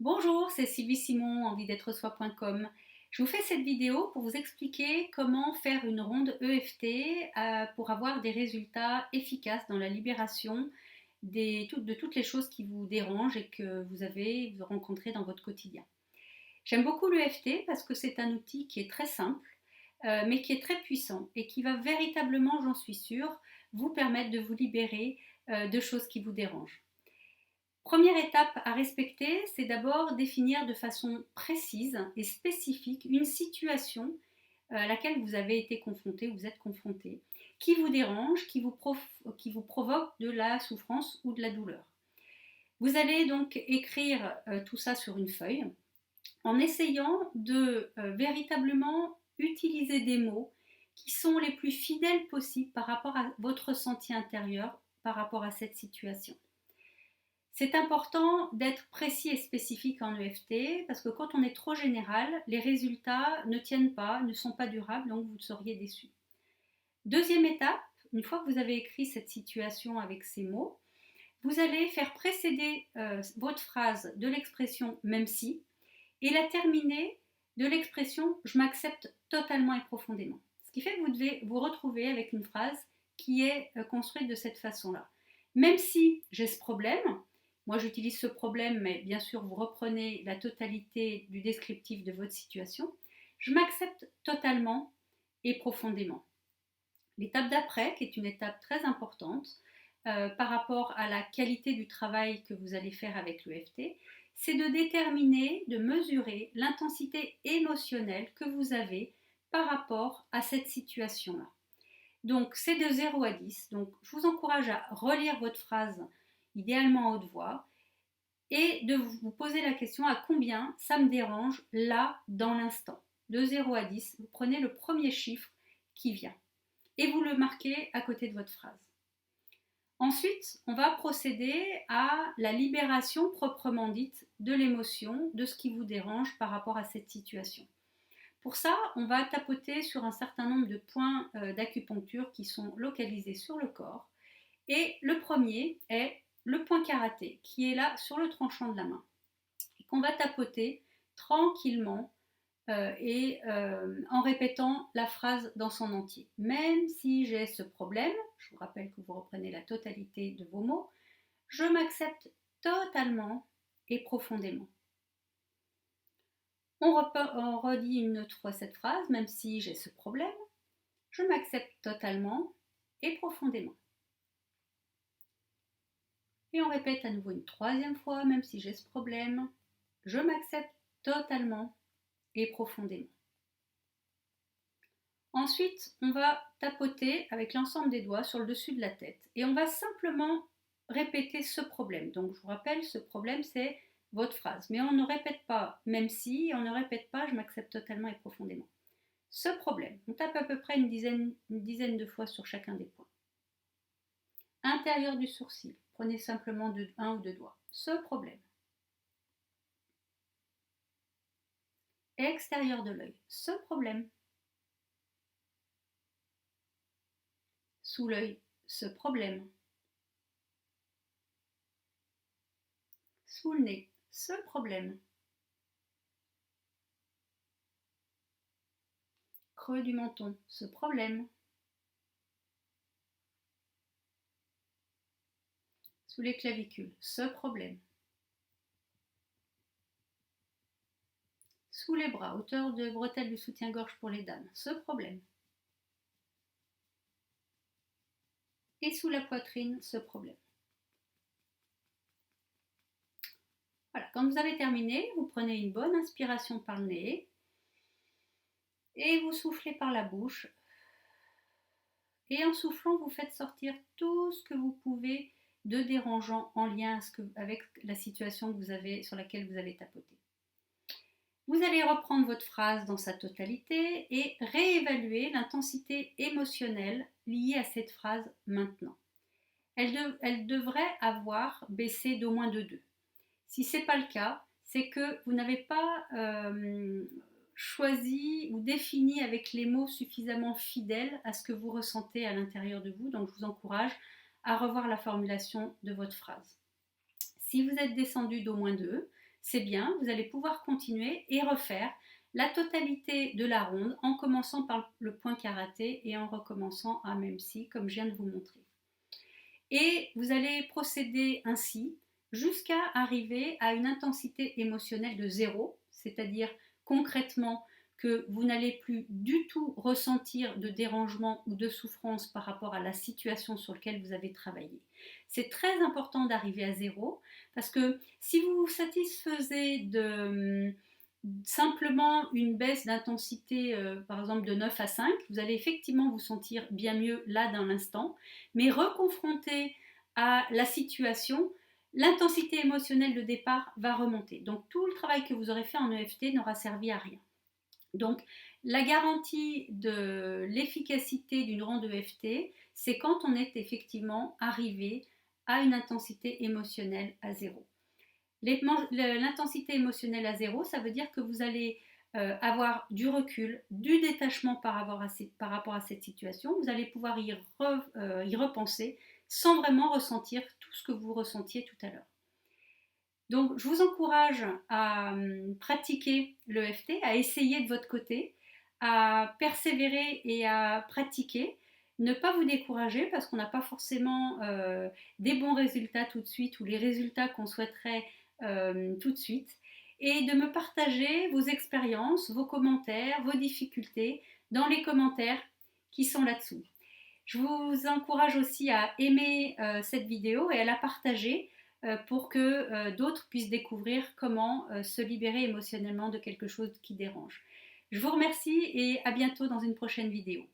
Bonjour, c'est Sylvie Simon, envie-d'être-soi.com. Je vous fais cette vidéo pour vous expliquer comment faire une ronde EFT pour avoir des résultats efficaces dans la libération de toutes les choses qui vous dérangent et que vous rencontrez dans votre quotidien. J'aime beaucoup l'EFT parce que c'est un outil qui est très simple, mais qui est très puissant et qui va véritablement, j'en suis sûre, vous permettre de vous libérer de choses qui vous dérangent. Première étape à respecter, c'est d'abord définir de façon précise et spécifique une situation à laquelle vous avez été confronté ou vous êtes confronté, qui vous dérange, qui vous provoque de la souffrance ou de la douleur. Vous allez donc écrire tout ça sur une feuille en essayant de véritablement utiliser des mots qui sont les plus fidèles possibles par rapport à votre ressenti intérieur par rapport à cette situation. C'est important d'être précis et spécifique en EFT parce que quand on est trop général, les résultats ne tiennent pas, ne sont pas durables, donc vous seriez déçu. Deuxième étape, une fois que vous avez écrit cette situation avec ces mots, vous allez faire précéder votre phrase de l'expression même si et la terminer de l'expression je m'accepte totalement et profondément. Ce qui fait que vous devez vous retrouver avec une phrase qui est construite de cette façon-là. Même si j'ai ce problème, moi j'utilise ce problème, mais bien sûr vous reprenez la totalité du descriptif de votre situation, je m'accepte totalement et profondément. L'étape d'après, qui est une étape très importante par rapport à la qualité du travail que vous allez faire avec l'EFT, c'est de déterminer, de mesurer l'intensité émotionnelle que vous avez par rapport à cette situation-là. Donc c'est de 0 à 10. Donc je vous encourage à relire votre phrase, idéalement à haute voix, et de vous poser la question à combien ça me dérange là, dans l'instant. De 0 à 10, vous prenez le premier chiffre qui vient et vous le marquez à côté de votre phrase. Ensuite, on va procéder à la libération proprement dite de l'émotion, de ce qui vous dérange par rapport à cette situation. Pour ça, on va tapoter sur un certain nombre de points d'acupuncture qui sont localisés sur le corps. Et le premier est le point karaté, qui est là sur le tranchant de la main, et qu'on va tapoter tranquillement en répétant la phrase dans son entier. Même si j'ai ce problème, je vous rappelle que vous reprenez la totalité de vos mots, je m'accepte totalement et profondément. On redit une autre fois cette phrase, même si j'ai ce problème, je m'accepte totalement et profondément. Et on répète à nouveau une troisième fois, même si j'ai ce problème, je m'accepte totalement et profondément. Ensuite, on va tapoter avec l'ensemble des doigts sur le dessus de la tête et on va simplement répéter ce problème. Donc je vous rappelle, ce problème c'est votre phrase, mais on ne répète pas même si, on ne répète pas je m'accepte totalement et profondément. Ce problème, on tape à peu près une dizaine de fois sur chacun des points. Intérieur du sourcil, prenez simplement un ou deux doigts. Ce problème. Extérieur de l'œil, ce problème. Sous l'œil, ce problème. Sous le nez, ce problème. Creux du menton, ce problème. Sous les clavicules, ce problème. Sous les bras, hauteur de bretelle du soutien-gorge pour les dames, ce problème. Et sous la poitrine, ce problème. Voilà, quand vous avez terminé, vous prenez une bonne inspiration par le nez et vous soufflez par la bouche. Et en soufflant, vous faites sortir tout ce que vous pouvez de dérangeant en lien avec la situation sur laquelle vous avez tapoté. Vous allez reprendre votre phrase dans sa totalité et réévaluer l'intensité émotionnelle liée à cette phrase maintenant. Elle devrait avoir baissé d'au moins de 2. Si ce n'est pas le cas, c'est que vous n'avez pas choisi ou défini avec les mots suffisamment fidèles à ce que vous ressentez à l'intérieur de vous. Donc je vous encourage à revoir la formulation de votre phrase. Si vous êtes descendu d'au moins 2, c'est bien, vous allez pouvoir continuer et refaire la totalité de la ronde en commençant par le point karaté et en recommençant à même si, comme je viens de vous montrer. Et vous allez procéder ainsi jusqu'à arriver à une intensité émotionnelle de 0, c'est-à-dire concrètement que vous n'allez plus du tout ressentir de dérangement ou de souffrance par rapport à la situation sur laquelle vous avez travaillé. C'est très important d'arriver à 0 parce que si vous vous satisfaisez de simplement une baisse d'intensité, par exemple de 9 à 5, vous allez effectivement vous sentir bien mieux là dans l'instant, mais reconfronté à la situation, l'intensité émotionnelle de départ va remonter. Donc tout le travail que vous aurez fait en EFT n'aura servi à rien. Donc la garantie de l'efficacité d'une ronde EFT, c'est quand on est effectivement arrivé à une intensité émotionnelle à 0. L'intensité émotionnelle à 0, ça veut dire que vous allez avoir du recul, du détachement par rapport à cette situation. Vous allez pouvoir y repenser sans vraiment ressentir tout ce que vous ressentiez tout à l'heure. Donc, je vous encourage à pratiquer l'EFT, à essayer de votre côté, à persévérer et à pratiquer. Ne pas vous décourager parce qu'on n'a pas forcément des bons résultats tout de suite ou les résultats qu'on souhaiterait tout de suite. Et de me partager vos expériences, vos commentaires, vos difficultés dans les commentaires qui sont là-dessous. Je vous encourage aussi à aimer cette vidéo et à la partager pour que d'autres puissent découvrir comment se libérer émotionnellement de quelque chose qui dérange. Je vous remercie et à bientôt dans une prochaine vidéo.